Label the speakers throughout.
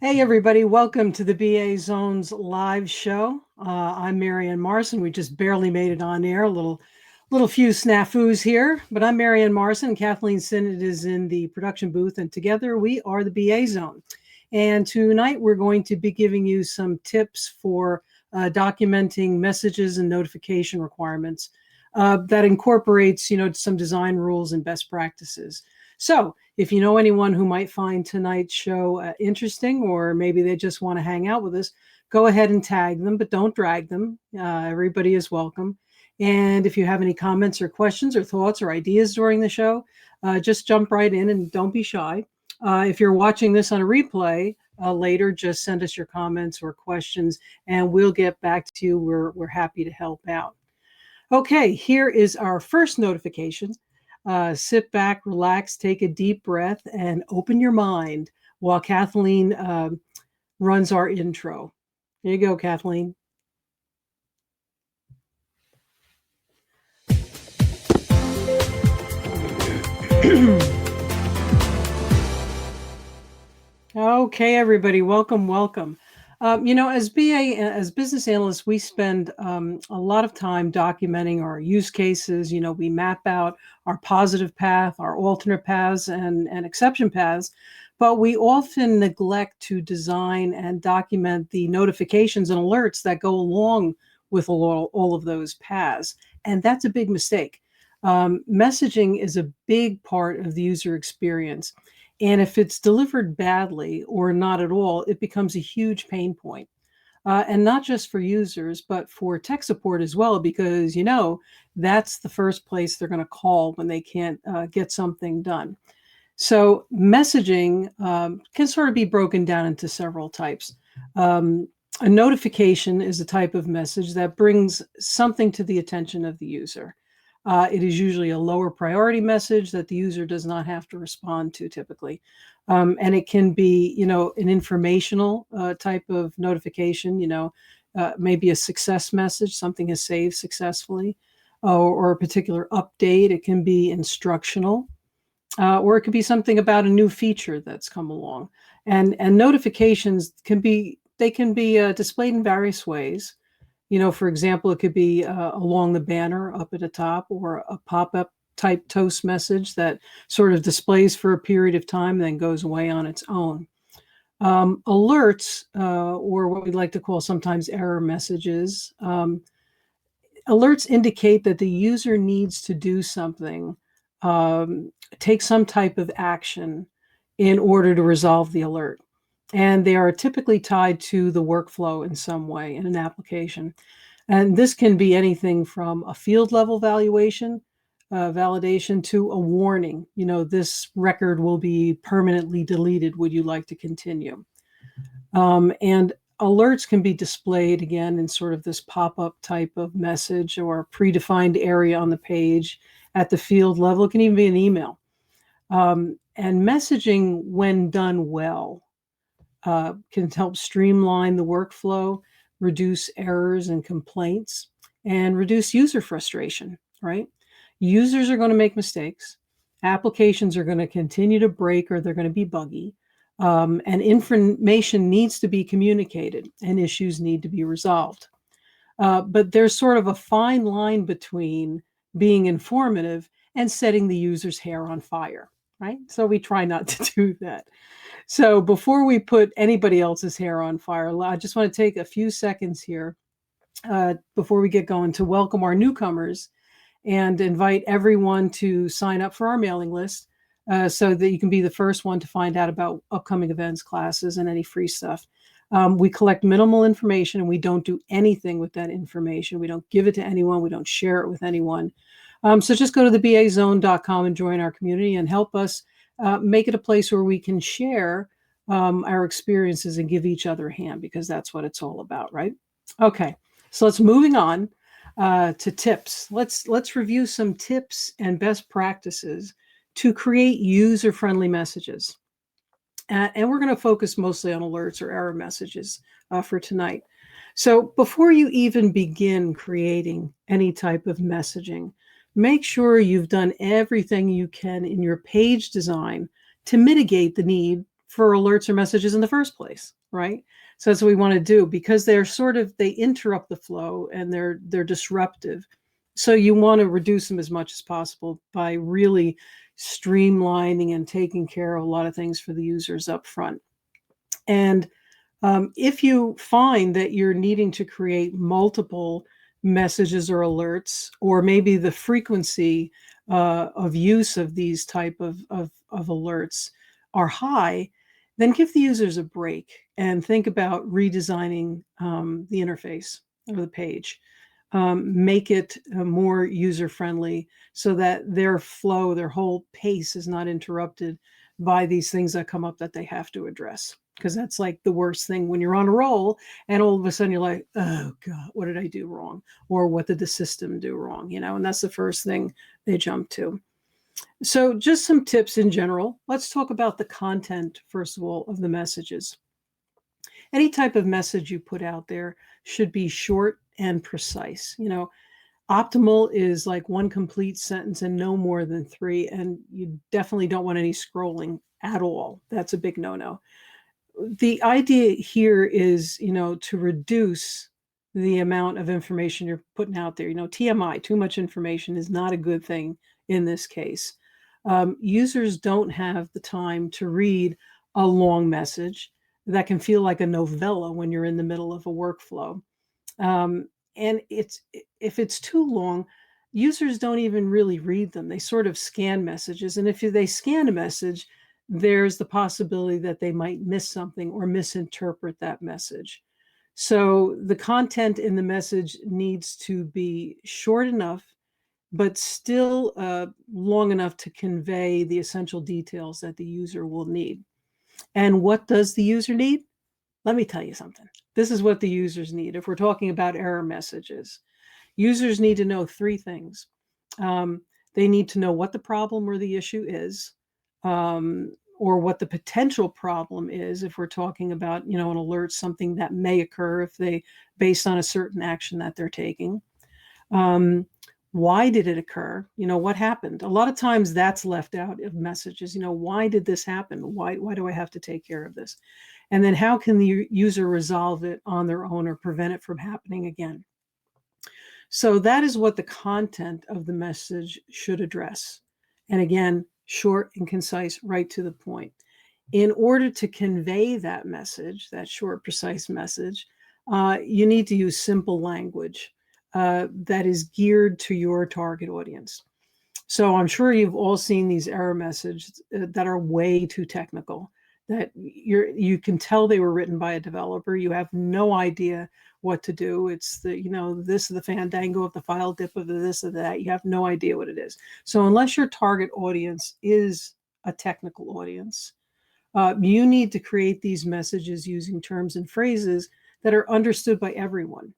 Speaker 1: Hey everybody, welcome to the BA Zones live show. I'm Marianne Marson. We just barely made it on air, little few snafus here, but I'm Marianne Marson. Kathleen Sinnott is in the production booth, and together we are the BA Zone. And tonight we're going to be giving you some tips for documenting messages and notification requirements that incorporates, some design rules and best practices. So if you know anyone who might find tonight's show interesting, or maybe they just want to hang out with us, go ahead and tag them, but don't drag them. Everybody is welcome. And if you have any comments or questions or thoughts or ideas during the show, just jump right in and don't be shy. If you're watching this on a replay later, just send us your comments or questions and we'll get back to you. We're happy to help out. Okay, here is our first notification. Sit back, relax, take a deep breath, and open your mind while Kathleen runs our intro. Here you go, Kathleen. Okay, everybody, welcome. As business analysts, we spend a lot of time documenting our use cases. We map out our positive path, our alternate paths, and exception paths, but we often neglect to design and document the notifications and alerts that go along with all of those paths, and that's a big mistake. Messaging is a big part of the user experience. And if it's delivered badly or not at all, it becomes a huge pain point. And not just for users, but for tech support as well, because, that's the first place they're going to call when they can't get something done. So messaging can sort of be broken down into several types. A notification is a type of message that brings something to the attention of the user. It is usually a lower priority message that the user does not have to respond to typically. And it can be, an informational type of notification, maybe a success message, something is saved successfully, or a particular update. It can be instructional, or it could be something about a new feature that's come along. And notifications can be displayed in various ways. For example, it could be along the banner up at the top, or a pop-up type toast message that sort of displays for a period of time and then goes away on its own. Alerts, or what we like to call sometimes error messages, alerts indicate that the user needs to do something, take some type of action in order to resolve the alert. And they are typically tied to the workflow in some way in an application. And this can be anything from a field level validation to a warning. This record will be permanently deleted. Would you like to continue? And alerts can be displayed again in sort of this pop-up type of message or a predefined area on the page at the field level. It can even be an email. And messaging, when done well, can help streamline the workflow, reduce errors and complaints, and reduce user frustration, right? Users are going to make mistakes. Applications are going to continue to break, or they're going to be buggy. And information needs to be communicated, and issues need to be resolved. But there's sort of a fine line between being informative and setting the user's hair on fire, right? So we try not to do that. So before we put anybody else's hair on fire, I just want to take a few seconds here before we get going to welcome our newcomers and invite everyone to sign up for our mailing list so that you can be the first one to find out about upcoming events, classes, and any free stuff. We collect minimal information, and we don't do anything with that information. We don't give it to anyone. We don't share it with anyone. So just go to thebazone.com and join our community and help us make it a place where we can share our experiences and give each other a hand, because that's what it's all about, right? Okay, so let's moving on to tips. Let's review some tips and best practices to create user-friendly messages. And we're going to focus mostly on alerts or error messages for tonight. So before you even begin creating any type of messaging, make sure you've done everything you can in your page design to mitigate the need for alerts or messages in the first place, right? So that's what we want to do, because they interrupt the flow and they're disruptive. So you want to reduce them as much as possible by really streamlining and taking care of a lot of things for the users up front. And if you find that you're needing to create multiple messages or alerts, or maybe the frequency of use of these type of alerts are high, then give the users a break and think about redesigning the interface or the page. Make it more user friendly so that their flow, their whole pace is not interrupted by these things that come up that they have to address. Because that's like the worst thing when you're on a roll and all of a sudden you're like, oh God, what did I do wrong? Or what did the system do wrong? And that's the first thing they jump to. So just some tips in general. Let's talk about the content, first of all, of the messages. Any type of message you put out there should be short and precise. Optimal is like one complete sentence and no more than three. And you definitely don't want any scrolling at all. That's a big no-no. The idea here is, to reduce the amount of information you're putting out there. TMI, too much information, is not a good thing in this case. Users don't have the time to read a long message that can feel like a novella when you're in the middle of a workflow. And if it's too long, users don't even really read them. They sort of scan messages. And if they scan a message, there's the possibility that they might miss something or misinterpret that message. So the content in the message needs to be short enough, but still long enough to convey the essential details that the user will need. And what does the user need? Let me tell you something. This is what the users need. If we're talking about error messages, users need to know three things. They need to know what the problem or the issue is, or what the potential problem is if we're talking about, an alert, something that may occur based on a certain action that they're taking. Why did it occur? What happened? A lot of times that's left out of messages. Why did this happen? Why do I have to take care of this? And then how can the user resolve it on their own or prevent it from happening again? So that is what the content of the message should address. And again, short and concise, right to the point. In order to convey that message, that short, precise message, you need to use simple language that is geared to your target audience. So I'm sure you've all seen these error messages that are way too technical, that you can tell they were written by a developer. You have no idea what to do. It's this is the fandango of the file dip of the this or that. You have no idea what it is. So unless your target audience is a technical audience, you need to create these messages using terms and phrases that are understood by everyone,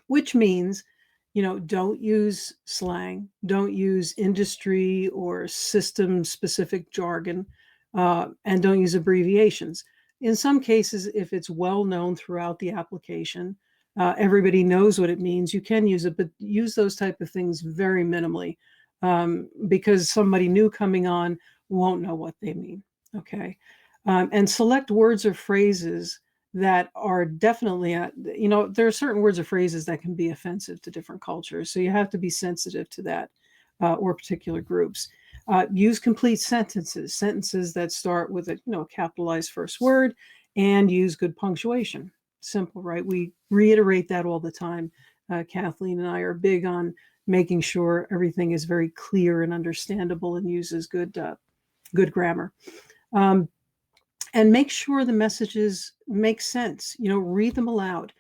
Speaker 1: which means, don't use slang, don't use industry or system specific jargon, and don't use abbreviations. In some cases, if it's well known throughout the application, everybody knows what it means, you can use it, but use those type of things very minimally, because somebody new coming on won't know what they mean. Okay. And select words or phrases that are definitely, there are certain words or phrases that can be offensive to different cultures. So you have to be sensitive to that, or particular groups. Use complete sentences that start with a capitalized first word, and use good punctuation. Simple, right? We reiterate that all the time. Kathleen and I are big on making sure everything is very clear and understandable and uses good grammar. And make sure the messages make sense. Read them aloud.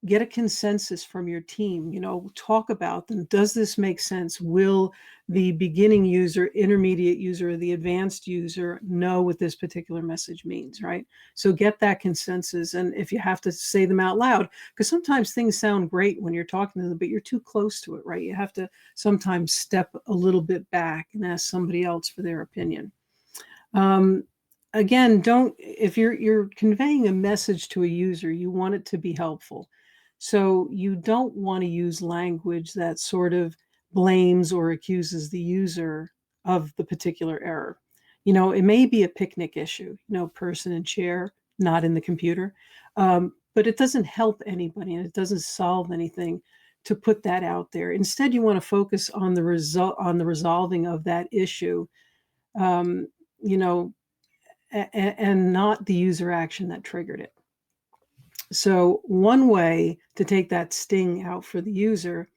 Speaker 1: Get a consensus from your team. Talk about them. Does this make sense? Will the beginning user, intermediate user, or the advanced user know what this particular message means, right? So get that consensus. And if you have to say them out loud, because sometimes things sound great when you're talking to them, but you're too close to it, right? You have to sometimes step a little bit back and ask somebody else for their opinion. Again, if you're conveying a message to a user, you want it to be helpful. So you don't want to use language that sort of blames or accuses the user of the particular error. It may be a picnic issue, person and chair, not in the computer. But it doesn't help anybody and it doesn't solve anything to put that out there. Instead, you want to focus on the resolving of that issue, um, you know, and not the user action that triggered it. So one way to take that sting out for the user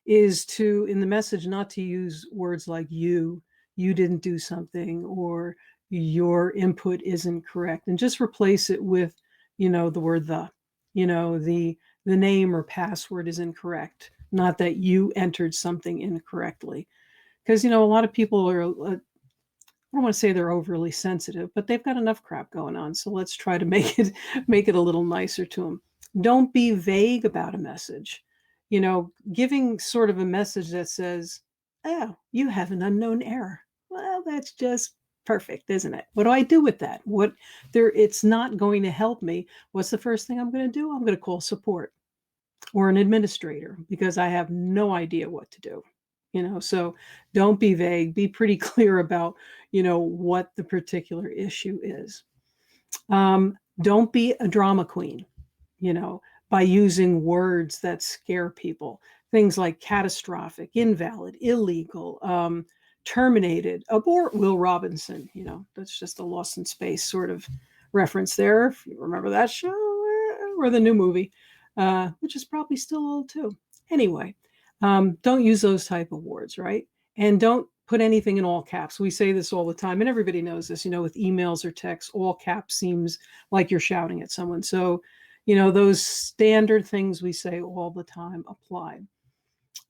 Speaker 1: is to, in the message, not to use words like you didn't do something, or your input isn't correct, and just replace it with, the word the name or password is incorrect, not that you entered something incorrectly. Because, a lot of people are, I don't want to say they're overly sensitive, but they've got enough crap going on. So let's try to make it a little nicer to them. Don't be vague about a message. Giving sort of a message that says, "Oh, you have an unknown error." Well, that's just perfect, isn't it? What do I do with that? What there It's not going to help me. What's the first thing I'm going to do? I'm going to call support or an administrator because I have no idea what to do. So don't be vague, be pretty clear about, what the particular issue is. Don't be a drama queen, you know, by using words that scare people. Things like catastrophic, invalid, illegal, terminated, abort Will Robinson. That's just a Lost in Space sort of reference there, if you remember that show, or the new movie, which is probably still old too. Anyway, don't use those type of words, right? And don't put anything in all caps. We say this all the time, and everybody knows this, with emails or texts, all caps seems like you're shouting at someone. So, those standard things we say all the time apply.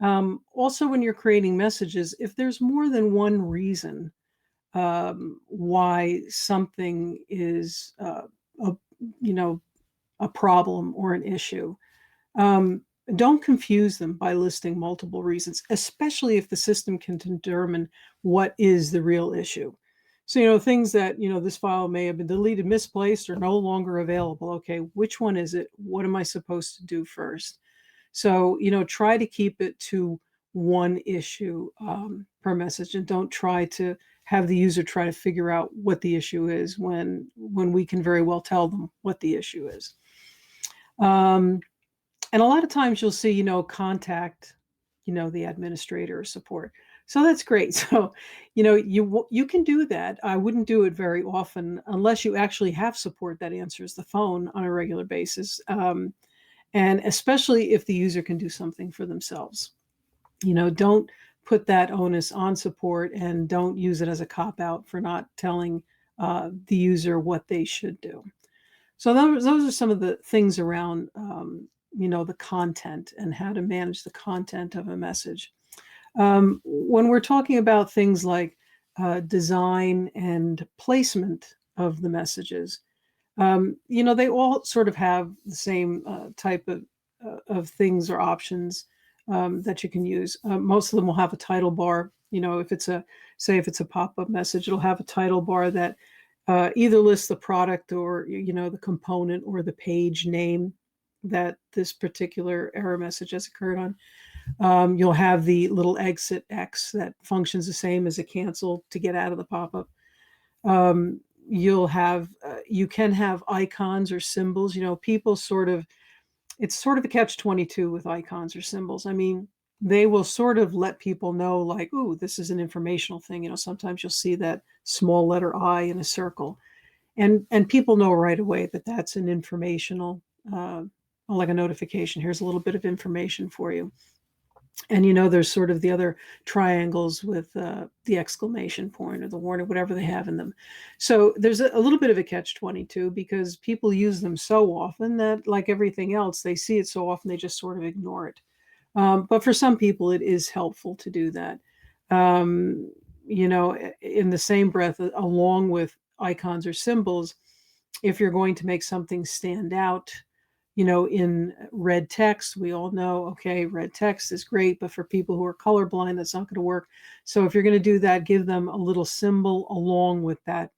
Speaker 1: Also, when you're creating messages, if there's more than one reason why something is, a, you know, a problem or an issue, um, don't confuse them by listing multiple reasons, especially if the system can determine what is the real issue. So, things that, this file may have been deleted, misplaced, or no longer available. Okay, which one is it? What am I supposed to do first? So, try to keep it to one issue per message, and don't try to have the user try to figure out what the issue is when we can very well tell them what the issue is. And a lot of times you'll see, contact, the administrator or support. So that's great. So, you can do that. I wouldn't do it very often unless you actually have support that answers the phone on a regular basis. And especially if the user can do something for themselves. Don't put that onus on support, and don't use it as a cop out for not telling the user what they should do. So those are some of the things around, the content and how to manage the content of a message. When we're talking about things like design and placement of the messages, they all sort of have the same type of things or options that you can use. Most of them will have a title bar. If it's a pop-up message, it'll have a title bar that either lists the product or, the component or the page name that this particular error message has occurred on. You'll have the little exit X that functions the same as a cancel to get out of the pop-up. You can have icons or symbols. People it's sort of a catch-22 with icons or symbols. I mean, they will sort of let people know, like, "Ooh, this is an informational thing." Sometimes you'll see that small letter I in a circle, and people know right away that that's an informational, like a notification. Here's a little bit of information for you. And there's sort of the other triangles with the exclamation point or the warning, whatever they have in them. So there's a little bit of a catch-22 because people use them so often that, like everything else, they see it so often they just sort of ignore it. But for some people, it is helpful to do that. In the same breath, along with icons or symbols, if you're going to make something stand out, in red text, we all know, okay, red text is great, but for people who are colorblind, that's not going to work. So if you're going to do that, give them a little symbol along with that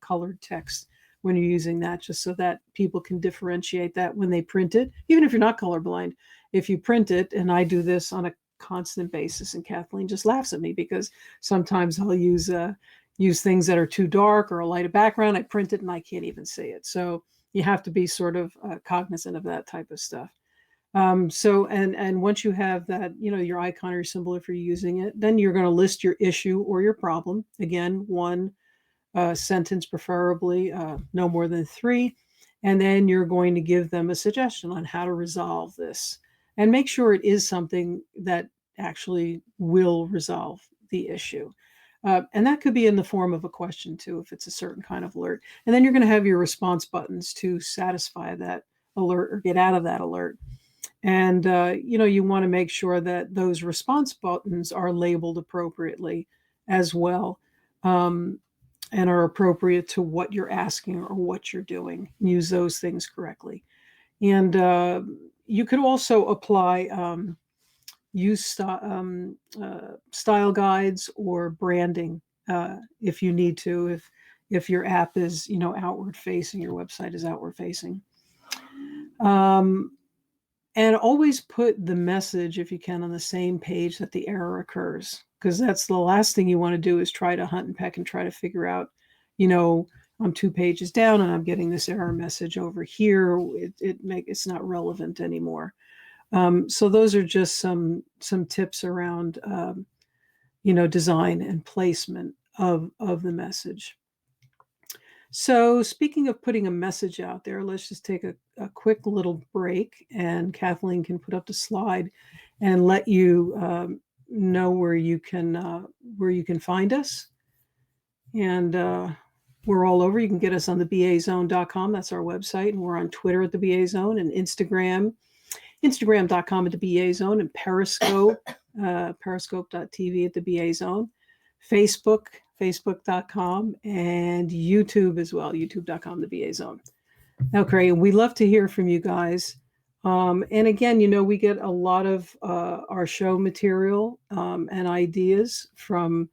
Speaker 1: colored text when you're using that, just so that people can differentiate that when they print it, even if you're not colorblind. If you print it, and I do this on a constant basis, and Kathleen just laughs at me because sometimes I'll use use things that are too dark or a lighter background. I print it and I can't even see it. So you have to be sort of cognizant of that type of stuff. And once you have that, your icon or your symbol, if you're using it, then you're going to list your issue or your problem. Again, one sentence, preferably no more than three. And then you're going to give them a suggestion on how to resolve this and make sure it is something that actually will resolve the issue. And that could be in the form of a question too, if it's a certain kind of alert. And then you're going to have your response buttons to satisfy that alert or get out of that alert. And you want to make sure that those response buttons are labeled appropriately as well, and are appropriate to what you're asking or what you're doing. Use those things correctly. And you could also apply use style guides or branding if you need to. If your app is outward facing, your website is outward facing. And always put the message, if you can, on the same page that the error occurs, because that's the last thing you want to do is try to hunt and peck and try to figure out, I'm 2 pages down and I'm getting this error message over here. It's not relevant anymore. So those are just some tips around, design and placement of the message. So speaking of putting a message out there, let's just take a quick little break, and Kathleen can put up the slide and let you know where you can find us. And we're all over. You can get us on the bazone.com. That's our website. And we're on Twitter at the BA Zone, and Instagram.com at the BA Zone, and Periscope, periscope.tv at the BA Zone, Facebook, facebook.com, and YouTube as well, youtube.com, the BA Zone. Okay, we love to hear from you guys. And again, we get a lot of our show material and ideas from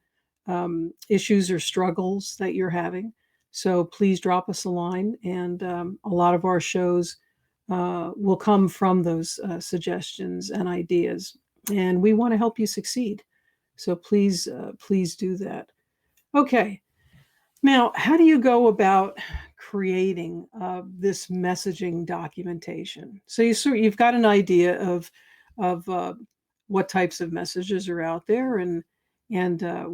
Speaker 1: issues or struggles that you're having. So please drop us a line, and a lot of our shows will come from those suggestions and ideas. And we want to help you succeed. So please do that. Okay. Now, how do you go about creating this messaging documentation? So you've got an idea of what types of messages are out there, and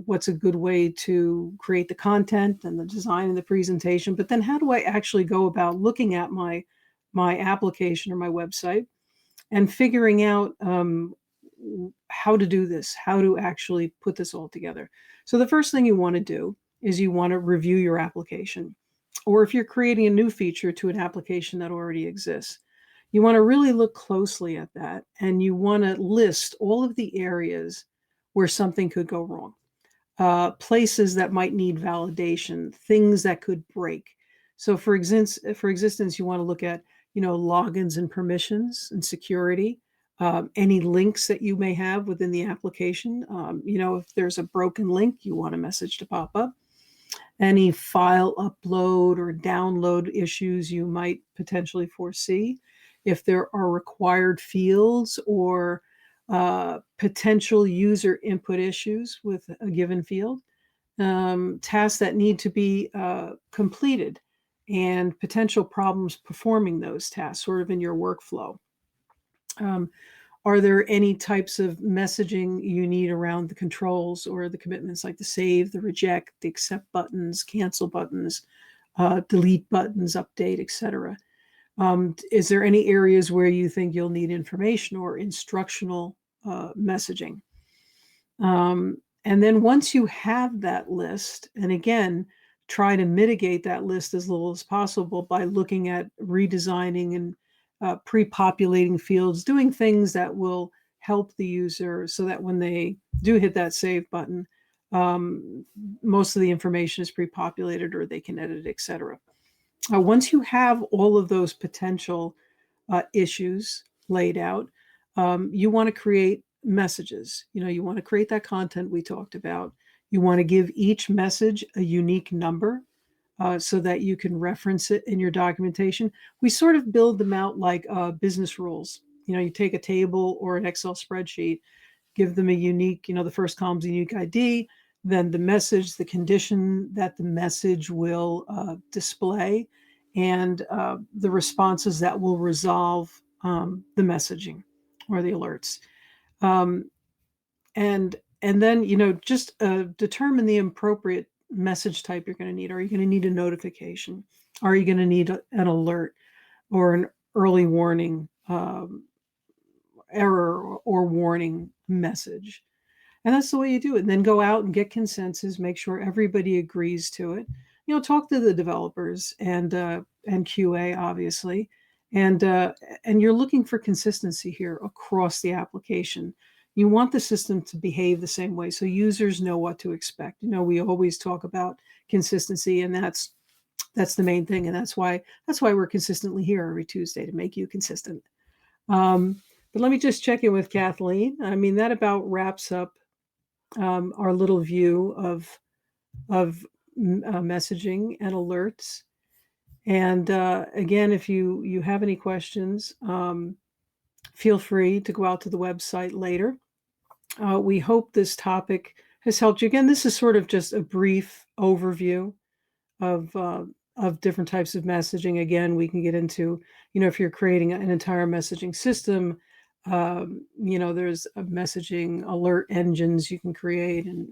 Speaker 1: what's a good way to create the content and the design and the presentation. But then, how do I actually go about looking at my application or my website and figuring out how to do this, how to actually put this all together? So the first thing you want to do is you want to review your application. Or if you're creating a new feature to an application that already exists, you want to really look closely at that, and you want to list all of the areas where something could go wrong, places that might need validation, things that could break. So for existence, you want to look at, logins and permissions and security, any links that you may have within the application. If there's a broken link, you want a message to pop up. Any file upload or download issues you might potentially foresee. If there are required fields or potential user input issues with a given field, tasks that need to be completed, and potential problems performing those tasks sort of in your workflow. Are there any types of messaging you need around the controls or the commitments, like the save, the reject, the accept buttons, cancel buttons, delete buttons, update, etc.? Is there any areas where you think you'll need information or instructional messaging? And then once you have that list, and again, try to mitigate that list as little as possible by looking at redesigning and pre-populating fields, doing things that will help the user so that when they do hit that save button, most of the information is pre-populated, or they can edit, etc. Once you have all of those potential issues laid out, you want to create messages. You want to create that content we talked about. You want to give each message a unique number, so that you can reference it in your documentation. We sort of build them out like business rules. You take a table or an Excel spreadsheet, give them a unique, the first column's a unique ID, then the message, the condition that the message will display, and the responses that will resolve the messaging or the alerts. Um, and then just determine the appropriate message type you're going to need. Are you going to need a notification? Are you going to need an alert or an early warning error or warning message? And that's the way you do it. And then go out and get consensus, make sure everybody agrees to it. Talk to the developers and QA, obviously. And you're looking for consistency here across the application. You want the system to behave the same way so users know what to expect. We always talk about consistency, and that's the main thing. And that's why we're consistently here every Tuesday, to make you consistent. But let me just check in with Kathleen. I mean, that about wraps up our little view of messaging and alerts. And again, if you have any questions, feel free to go out to the website later. We hope this topic has helped you. Again, this is sort of just a brief overview of different types of messaging. Again, we can get into, if you're creating an entire messaging system, there's a messaging alert engines you can create, and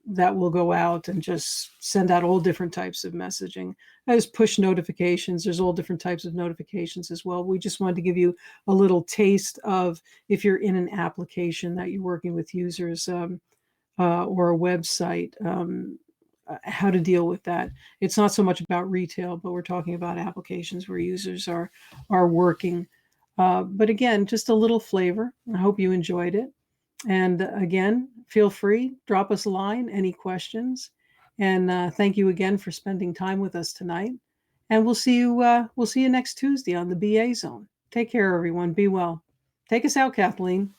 Speaker 1: that will go out and just send out all different types of messaging. There's push notifications. There's all different types of notifications as well. We just wanted to give you a little taste of, if you're in an application that you're working with users or a website, how to deal with that. It's not so much about retail, but we're talking about applications where users are working. But again, just a little flavor. I hope you enjoyed it. And again, feel free, drop us a line, any questions. And thank you again for spending time with us tonight. And we'll see you next Tuesday on the BA Zone. Take care, everyone. Be well. Take us out, Kathleen.